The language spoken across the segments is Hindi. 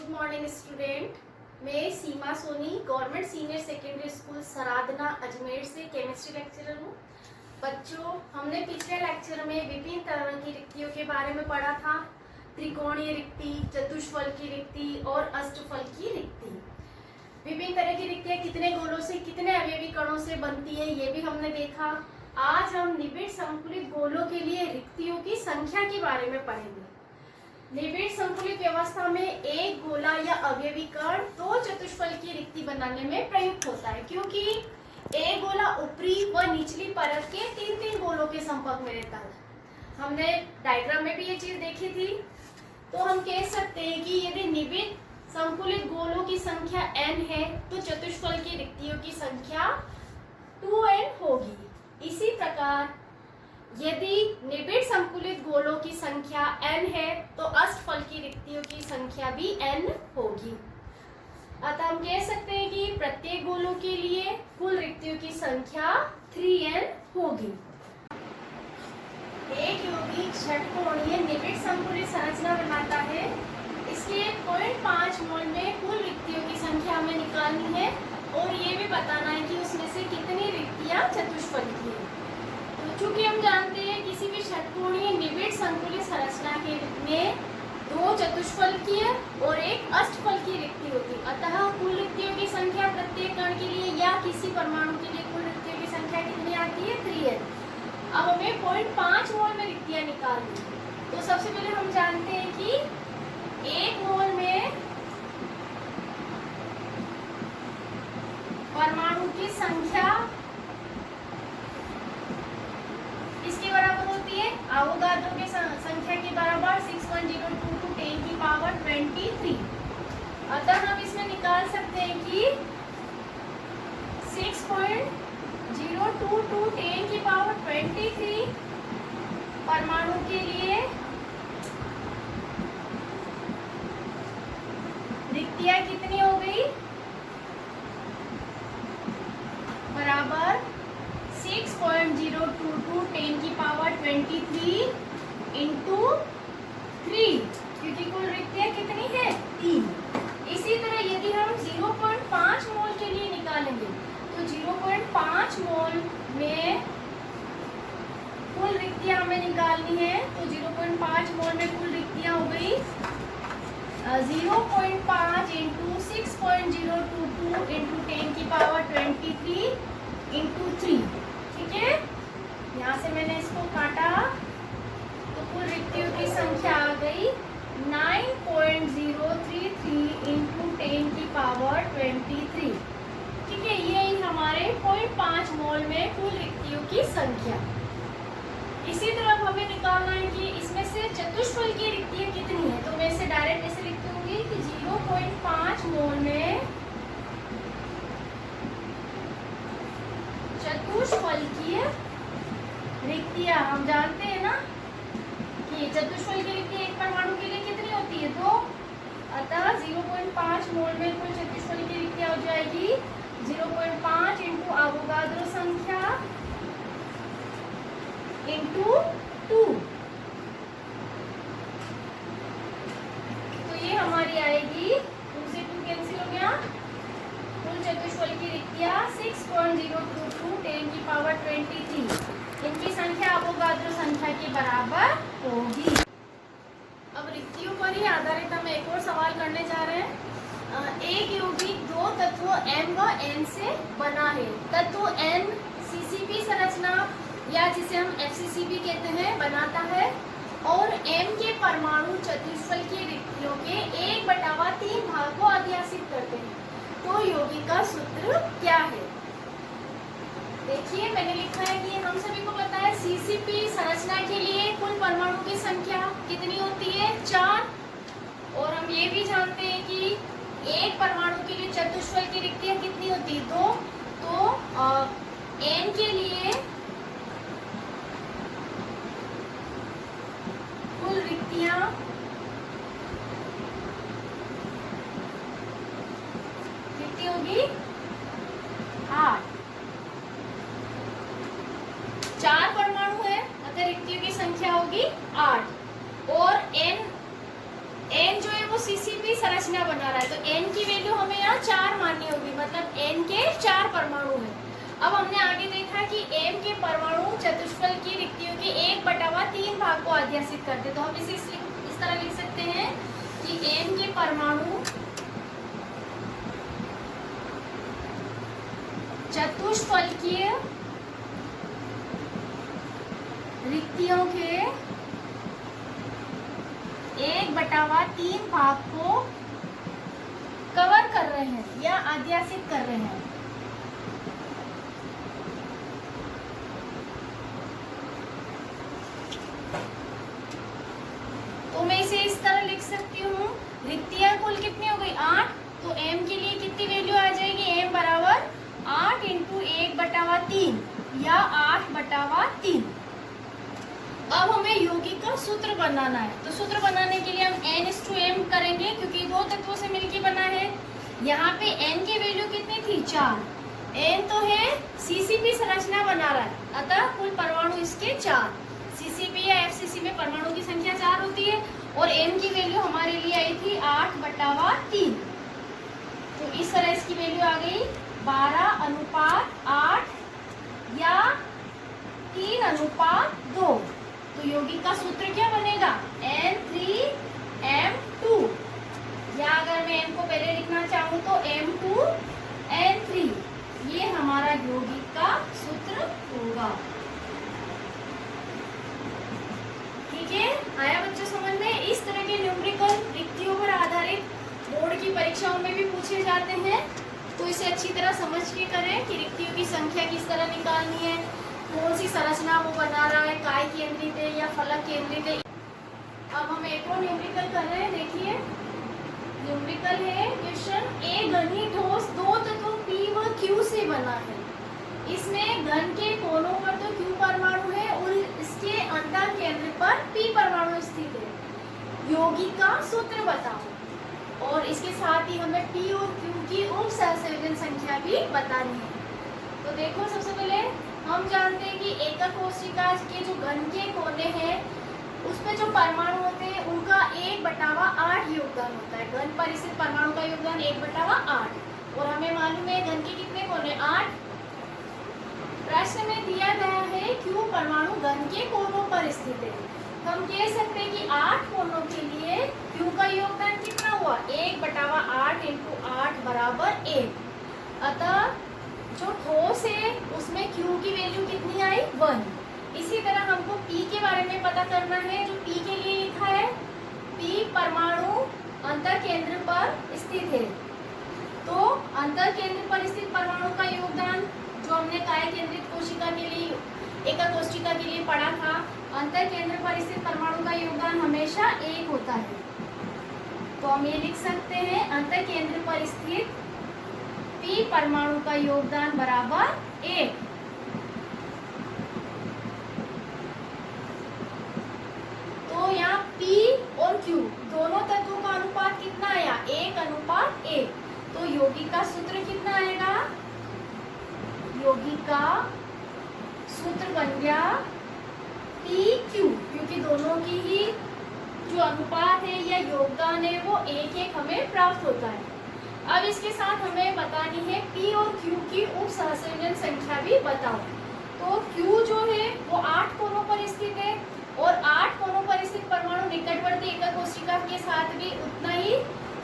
Good morning student. मैं Seema Soni government senior secondary school Saradhana Ajmer से केमिस्ट्री लेक्चरर हूँ। बच्चों, हमने पिछले लेक्चर में विभिन्न तरह की रिक्तियों के बारे में पढ़ा था। त्रिकोणीय रिक्ति, चतुष्फल की रिक्ति और अष्टफल की रिक्ति। विभिन्न तरह की रिक्तियाँ कितने गोलों से, कितने अवयवी कणों से बनती है, ये भी हमने देखा। आज हम निबिड़ संकुलित गोलों के लिए रिक्तियों की संख्या के बारे में पढ़ेंगे। निबिड़ संकुलित व्यवस्था में एक गोला या अवयवी कण दो चतुष्फल की रिक्ति बनाने में प्रयुक्त होता है, क्योंकि एक गोला ऊपरी व निचली परत के तीन तीन गोलों के संपर्क में रहता है। हमने डायग्राम में भी ये चीज देखी थी। तो हम कह सकते हैं कि यदि निबिड़ संकुलित गोलों की संख्या n है तो चतुष्फल की रिक्तियों की संख्या 2n होगी। इसी प्रकार यदि निबिड़ संकुलित गोलों की संख्या n है तो अष्टफल की रिक्तियों की संख्या भी n होगी। अतः हम कह सकते हैं कि प्रत्येक गोलों के लिए कुल रिक्तियों की संख्या 3n होगी। एक यौगिक षटकोणीय निबिड़ संकुलित संरचना बनाता है। इसके 0.5 मोल में कुल रिक्तियों की संख्या हमें निकालनी है और ये भी बताना है कि उसमें से कितनी रिक्तियां चतुष्फल की है। चूंकि हम जानते हैं किसी भी षटकोणीय निबिड़ संकुलित संरचना के में दो चतुष्फल की और एक अष्टफल की रिक्ति होती है। अतः कुल रिक्तियों की संख्या प्रत्येक कण के लिए या किसी परमाणु के लिए कुल रिक्तियों की संख्या कितनी आती है? 3n। अब हमें 0.5 मोल में रिक्तियां निकालनी है। तो सबसे पहले हम जानते हैं कि 1 मोल में परमाणु की संख्या इसके बराबर होती है अवोगाद्रो की संख्या के बराबर 6.022 10 की पावर 23। अतः हम इसमें निकाल सकते हैं कि 6.022 10 की पावर 23 परमाणु के लिए रिक्तियां कितनी हो गई? बराबर 6.022 10 की पावर 23 इंटू 3, क्योंकि कुल रिक्तियां कितनी है? 3। इसी तरह यदि हम 0.5 मोल के लिए निकालेंगे तो 0.5 मोल में कुल रिक्तियां हमें निकालनी है। तो 0.5 मोल में कुल रिक्तियां हो गई 0.5 इंटू 6.022 इंटू 10 की पावर 23 इंटू 3। ठीक है, यहाँ से मैंने इसको काटा तो कुल रिक्तियों की संख्या आ गई 9.033 इंटू 10 की पावर 23। ठीक है, ये हमारे 0.5 मोल में कुल रिक्तियों की संख्या। इसी तरह हमें निकालना है कि इसमें से चतुष्फल की रिक्तियां कितनी है। तो मैं इसे डायरेक्ट ऐसे लिख दूंगी कि 0.5 मोल में चतुष्फल की रिक्तियां, हम जानते हैं ना कि चतुष्फल की रिक्ति एक परमाणु के लिए कितनी होती है? 2। अतः 0.5 मोल में कुल चतुष्फल की रिक्तियां हो जाएगी 0.5 इंटू अवोगाद्रो संख्या इंटू 2। तो ये हमारी आएगी 2 से 2 कैंसिल हो गया। कुल चतुष्फल की रिक्तियां 6.022 10 की पावर 23। इनकी संख्या अवोगाद्रो संख्या के बराबर होगी। अब रिक्तियों पर ही आधारित हम एक और सवाल करने जा रहे हैं। एक यौगिक दो तत्वों M व N से बना है। तत्व N CCP संरचना या जिसे हम FCCB कहते हैं बनाता है और M के परमाणु चतुष्फल की रिक्तियों के 1/3 भाग को अध्यासित करते हैं। तो यौगिक का सूत्र क्या है? देखिए, मैंने लिखा है कि हम सभी को पता है CCP संरचना के लिए कुल परमाणु की संख्या कितनी होती है? 4। और हम ये भी जानते हैं कि एक परमाणु के लिए चतुष्फल की रिक्तियां कितनी होती है? 2। तो N के लिए कुल रिक्तियां कितनी होगी? 8। 4 परमाणु है अतः रिक्तियों की संख्या होगी 8। और N जो है वो सीसीपी संरचना बना रहा है, तो n की वैल्यू हमें यहाँ 4 माननी होगी, मतलब n के 4 परमाणु हैं। अब हमने आगे देखा कि m के परमाणु चतुष्फल की रिक्तियों के 1/3 भाग को आध्यासित करते, तो हम इसे इस तरह लिख सकते हैं कि m के परमाणु चतुष्फलकीय रिक्तियों के 1/3 भाग को कवर कर रहे हैं या आध्यासित कर रहे हैं। तो मैं इसे इस तरह लिख सकती हूँ, रिक्तियां कुल कितनी हो गई 8, तो m के लिए कितनी वैल्यू आ जाएगी, m बराबर 8 इंटू 1/3 या 8/3। अब हमें यौगिक का सूत्र बनाना है, तो सूत्र बनाने के लिए हम n/m करेंगे क्योंकि दो तत्वों से मिलकर बना है। यहाँ पे n की वैल्यू कितनी थी 4, n तो है सीसीपी संरचना बना रहा है, अतः कुल परमाणु इसके 4। सीसीपी या एफसीसी में परमाणु की संख्या 4 होती है और m की वैल्यू हमारे लिए आई थी 8/3, तो इस तरह इसकी वैल्यू आ गई 12:8 या 3:2। तो यौगिक का सूत्र क्या बनेगा, N3M2, या अगर मैं m को पहले लिखना चाहूँ तो M2N3, ये हमारा यौगिक का सूत्र होगा। ठीक है, आया बच्चों समझ में? इस तरह के न्यूमेरिकल रिक्तियों पर आधारित बोर्ड की परीक्षाओं में भी पूछे जाते हैं, तो इसे अच्छी तरह समझ के करें कि रिक्तियों की संख्या किस तरह निकालनी है, कौन सी संरचना वो बना रहा है, काय केंद्रित है या फलक केंद्रित है। अब हम एक और न्यूमेरिकल कर रहे हैं, देखिए न्यूमेरिकल है क्वेश्चन, एक घनी ठोस दो तत्वों P व Q से बना है। इसमें घन के कोनों पर तो Q परमाणु है और इसके अंतर केंद्र पर P परमाणु स्थित है। यौगिक का सूत्र बताओ, और इसके साथ ही हमें P और Q की उप सहसंयोजन संख्या भी बतानी है। तो देखो, सबसे पहले हम जानते हैं कि एकक कोशिका के जो घन के कोने हैं उसमें जो परमाणु होते हैं उनका 1/8 योगदान होता है। घन पर स्थित परमाणु का योगदान 1/8, और हमें मालूम है घन के कितने कोने 8। प्रश्न में दिया गया है Q परमाणु घन के कोनों पर स्थित है, तो हम कह सकते हैं कि 8 कोनों के लिए Q का योगदान कितना हुआ, 1/8 इंटू 8 बराबर 1। अतः जो ठोस है उसमें Q की वैल्यू कितनी आई, 1। इसी तरह हमको P के बारे में पता करना है, जो P के लिए लिखा है, P परमाणु अंतर केंद्र पर स्थित है, तो अंतर केंद्र पर स्थित परमाणु का योगदान जो हमने काय केंद्रित कोशिका के लिए, एकक कोशिका के लिए पढ़ा था, अंतर केंद्र पर स्थित परमाणु का योगदान हमेशा 1 होता है। तो हम ये लिख सकते हैं अंतर केंद्र पर स्थित P परमाणु का योगदान बराबर 1। तो यहाँ P और Q दोनों तत्वों का अनुपात कितना आया, 1:1। तो यौगिक का सूत्र कितना आएगा, यौगिक का सूत्र बन गया PQ, क्योंकि दोनों की ही जो अनुपात है या योगदान है वो 1:1 हमें प्राप्त होता है। अब इसके साथ हमें बतानी है P और Q की उप सहसंयोजन संख्या भी बताओ। तो Q जो है वो 8 कोनों पर स्थित है और 8 कोनों पर स्थित परमाणु निकटवर्ती एकक कोशिका के साथ भी उतना ही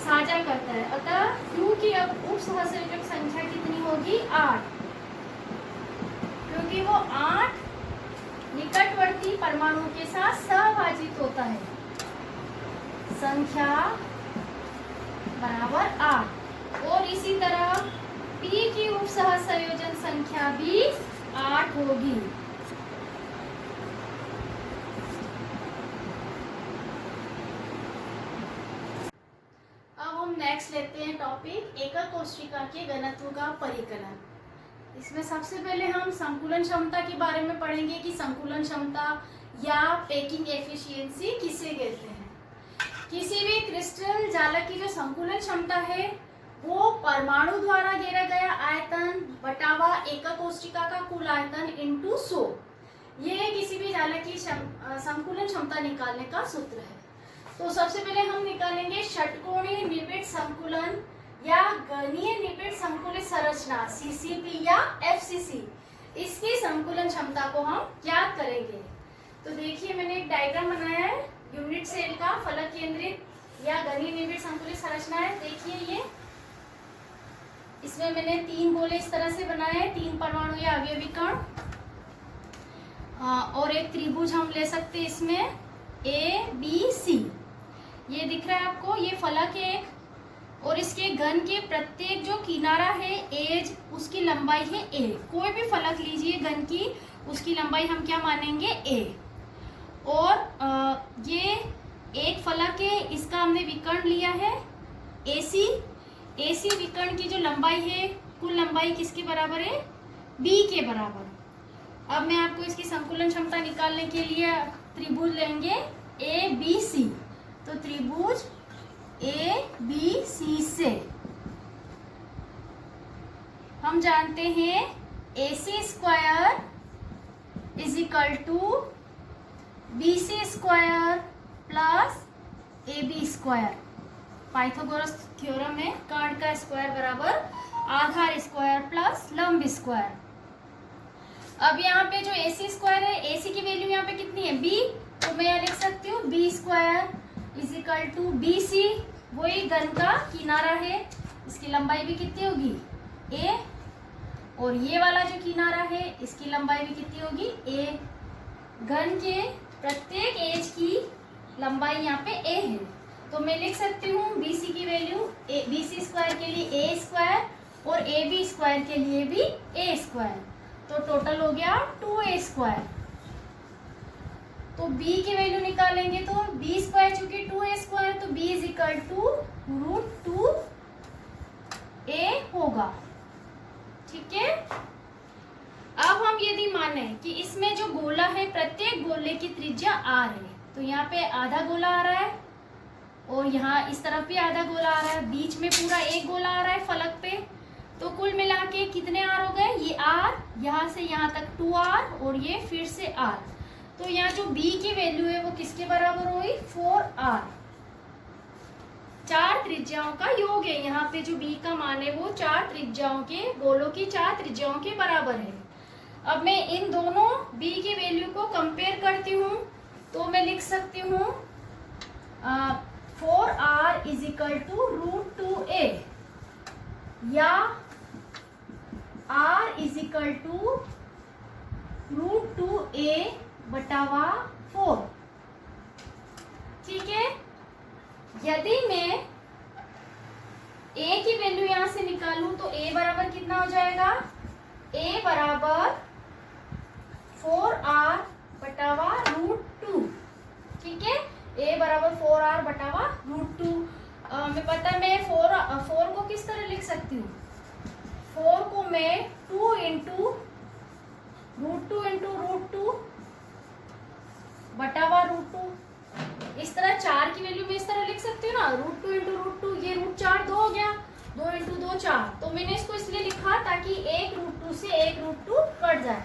साझा करता है, अतः Q की अब उप सहसंयोजक संख्या कितनी होगी, 8, क्योंकि वो 8 निकटवर्ती परमाणुओं के साथ सहभाजित होता है। संख्या बराबर 8, और इसी तरह P की उप सहसंयोजन संख्या भी 8 होगी। अब हम नेक्स्ट लेते हैं टॉपिक एकक कोशिका के घनत्व का परिकलन। इसमें सबसे पहले हम संकुलन क्षमता के बारे में पढ़ेंगे कि संकुलन क्षमता या पैकिंग एफिशिएंसी किसे कहते हैं। किसी भी क्रिस्टल जालक की जो संकुलन क्षमता है वो परमाणु द्वारा घेरा गया आयतन बटावा एकक कोशिका का कुल आयतन इंटू 100, ये किसी भी जालक की संकुलन क्षमता निकालने का सूत्र है। तो सबसे पहले हम निकालेंगे षटकोणीय निबिड़ संकुलन या गणीय निबिड़ संकुलित संरचना सीसीपी या एफसीसी, इसकी संकुलन क्षमता को हम ज्ञात करेंगे। तो देखिए मैंने एक डायग्राम बनाया है यूनिट सेल का, फलक केंद्रित या गणीय निबिड़ संकुलित संरचना है। देखिए ये इसमें मैंने 3 गोले इस तरह से बनाए हैं, 3 परमाणु या अवयवी कण, और एक त्रिभुज हम ले सकते हैं इसमें ABC। ये दिख रहा है आपको, ये फलक है एक, और इसके घन के प्रत्येक जो किनारा है एज, उसकी लंबाई है a। कोई भी फलक लीजिए घन की, उसकी लंबाई हम क्या मानेंगे a। और ये एक फलक है, इसका हमने विकर्ण लिया है AC विकर्ण की जो लंबाई है, कुल लंबाई किसके बराबर है, b के बराबर। अब मैं आपको इसकी संकुलन क्षमता निकालने के लिए त्रिभुज लेंगे ABC। तो त्रिभुज ABC से हम जानते हैं AC square is equal to BC square plus AB square. Pythagoras theorem है, कर्ण का स्क्वायर बराबर आधार स्क्वायर प्लस लंब स्क्वायर। अब यहाँ पे जो AC स्क्वायर है, AC की वैल्यू यहाँ पे कितनी है b, तो मैं यहाँ लिख सकती हूँ B square is equal to BC, वही घन का किनारा है, इसकी लंबाई भी कितनी होगी a, और ये वाला जो किनारा है इसकी लंबाई भी कितनी होगी a। घन के प्रत्येक एज की लंबाई यहाँ पे a है, तो मैं लिख सकती हूँ BC की वैल्यू BC स्क्वायर के लिए a स्क्वायर और AB स्क्वायर के लिए भी a स्क्वायर, तो टोटल हो गया 2a स्क्वायर। तो b की वैल्यू निकालेंगे तो b स्क्वायर चूंकि 2a स्क्वायर, तो b is equal to √2a होगा। ठीक है। अब हम यदि माने कि इसमें जो गोला है, प्रत्येक गोले की त्रिज्या r है, तो यहाँ पे आधा गोला आ रहा है और यहाँ इस तरफ भी आधा गोला आ रहा है, बीच में पूरा एक गोला आ रहा है फलक पे, तो कुल मिला के कितने r हो गए, ये r, यहाँ से यहाँ तक 2r और ये फिर से r। तो यहाँ जो b की वैल्यू है वो किसके बराबर हुई, 4r। 4 त्रिज्याओं का योग है, यहाँ पे जो b का मान है वो 4 त्रिज्याओं के, गोलों की 4 त्रिज्याओं के बराबर है। अब मैं इन दोनों b की वैल्यू को कंपेयर करती हूँ, तो मैं लिख सकती हूँ 4r is equal to √2a या r is equal to √2a बटावा 4। ठीक है। यदि मैं a की वैल्यू यहां से निकालूं तो a बराबर कितना हो जाएगा, a बराबर 4r बटावा √2। ठीक है, a बराबर 4r बटावा √2। मैं पता है मैं 4 को किस तरह लिख सकती हूँ, 4 को मैं 2 इंटू √2 बटावा √2, इस तरह 4 की वैल्यू मैं इस तरह लिख सकती हूँ ना, √2 इंटू √2, ये √4 2 हो गया, 2 इंटू 2 4। तो मैंने इसको इसलिए लिखा ताकि एक √2 से एक √2 कट जाए।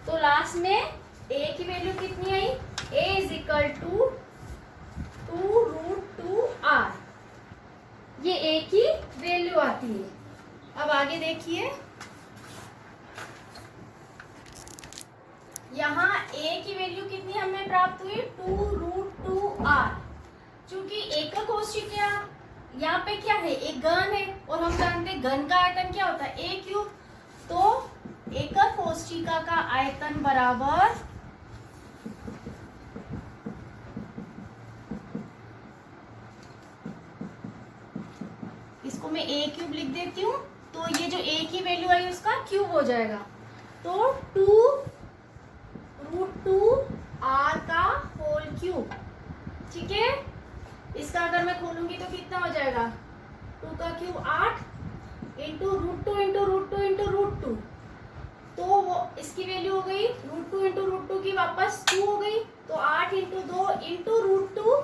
तो लास्ट में a की वैल्यू कितनी आई, a is equal to 2√2r, ये a की वैल्यू आती है। अब आगे देखिए, यहाँ a की वैल्यू कितनी हमें प्राप्त हुई, 2√2r। चूंकि एकक कोशिका यहाँ पे क्या है, एक घन है, और हम जानते हैं घन का आयतन क्या होता है, a³। तो एकक कोशिका का आयतन बराबर इसको मैं a³ लिख देती हूँ, तो ये जो a की वैल्यू आई उसका क्यूब हो जाएगा, तो 2√2r का होल क्यूब। ठीक है, इसका अगर मैं खोलूंगी तो कितना हो जाएगा, 2 का क्यूब 8 इंटू √2 इंटू √2 इंटू √2, तो वो इसकी वैल्यू हो गई √2 इंटू √2 की वापस 2 हो गई, तो 8 इंटू 2 इंटू √2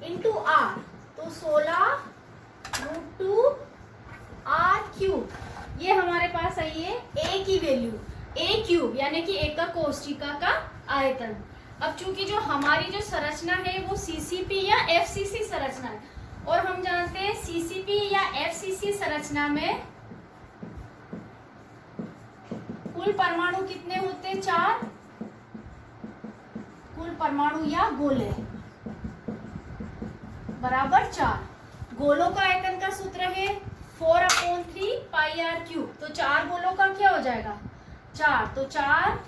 इंटू r, तो 16√2r³। ये हमारे पास आई है a की वैल्यू, a³ यानी कि एकक कोशिका का आयतन। अब चूंकि जो हमारी जो संरचना है वो सीसीपी या एफसीसी संरचना है, और हम जानते हैं सीसीपी या एफसीसी संरचना में कुल परमाणु कितने होते हैं? 4 कुल परमाणु या गोले बराबर 4। गोलों का आयतन का सूत्र है 4/3 πr³। तो 4 गोलों का क्या हो जाएगा? 4। तो 4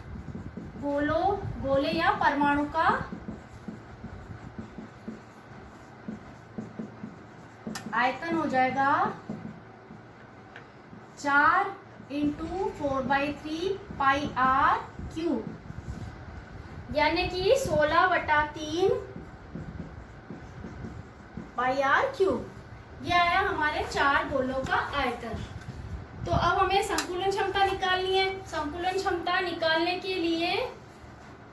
गोले या परमाणु का आयतन हो जाएगा 4 × 4/3 πr³, यानी कि 16/3 πr³। ये आया हमारे 4 गोलों का आयतन। तो अब हमें संकुलन क्षमता निकालनी है। संकुलन क्षमता निकालने के लिए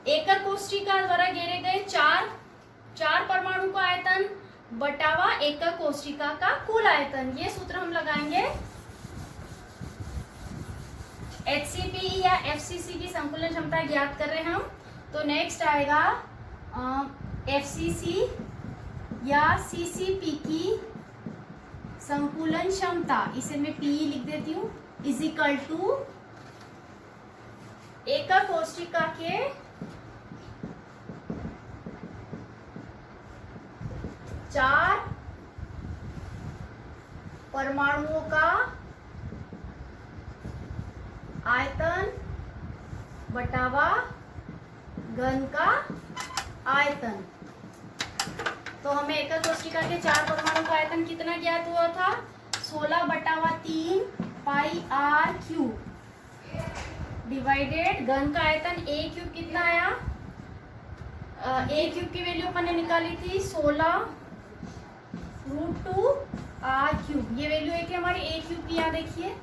एकक कोष्ठिका द्वारा घेरे गए 4 परमाणु का आयतन बटावा एकक कोष्ठिका का कुल आयतन, ये सूत्र हम लगाएंगे। एचसीपी या एफसीसी की संकुलन क्षमता ज्ञात कर रहे हैं हम, तो नेक्स्ट आएगा एफसीसी या सीसीपी की संकुलन क्षमता, इसे मैं पी लिख देती हूँ, इज इक्वल टू एकक कोष्ठिका के चार परमाणुओं का आयतन बटावा घन का आयतन। तो हमें एकक कोष्ठिका के 4 परमाणु का आयतन कितना ज्ञात हुआ था? 16/3 πr³ डिवाइडेड घन का आयतन a³ कितना आया? a³ की वैल्यू अपन ने निकाली थी 16√2r³। ये वैल्यू है कि हमारी a³ की, यहाँ देखिए।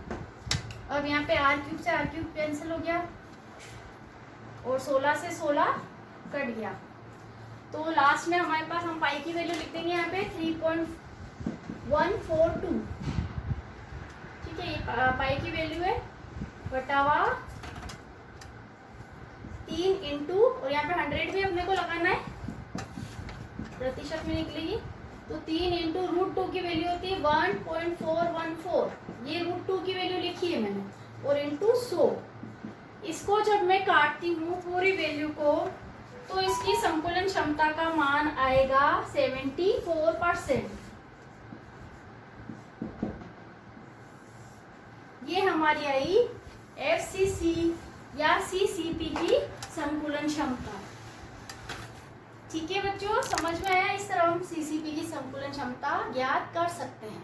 अब यहाँ पे r³ से r³ कैंसिल हो गया और 16 से 16 कट गया। तो लास्ट में हमारे पास हम पाई की वैल्यू लिख देंगे यहाँ पे 3.142। ठीक है, ये पाई की वैल्यू है बटावा 3 इंटू, और यहाँ पे 100 भी अपने को लगाना है, प्रतिशत में निकलेगी। तो 3 इंटू √2 की वैल्यू होती है 1.414। ये √2 की वैल्यू लिखी है मैंने, और इंटू 100। इसको जब मैं काटती हूँ पूरी वैल्यू को, तो इसकी संकुलन क्षमता का मान आएगा 74%। ये हमारी आई एफसीसी या सीसीपी की संकुलन क्षमता। ठीक है बच्चों, समझ में आया? इस तरह हम सीसीपी की संकुलन क्षमता ज्ञात कर सकते हैं।